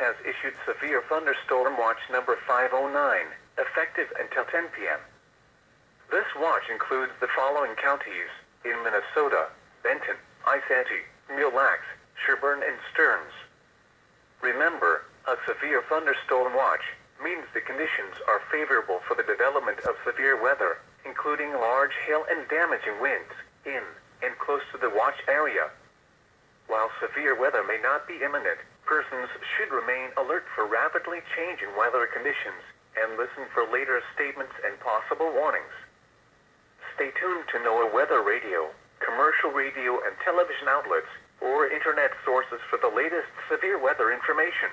has issued severe thunderstorm watch number 509, effective until 10 p.m. This watch includes the following counties in Minnesota: Benton, Isanti, Mille Lacs, Sherburne, and Stearns. Remember, a severe thunderstorm watch means the conditions are favorable for the development of severe weather, including large hail and damaging winds, in and close to the watch area. While severe weather may not be imminent, persons should remain alert for rapidly changing weather conditions and listen for later statements and possible warnings. Stay tuned to NOAA weather radio, commercial radio and television outlets, or internet sources for the latest severe weather information.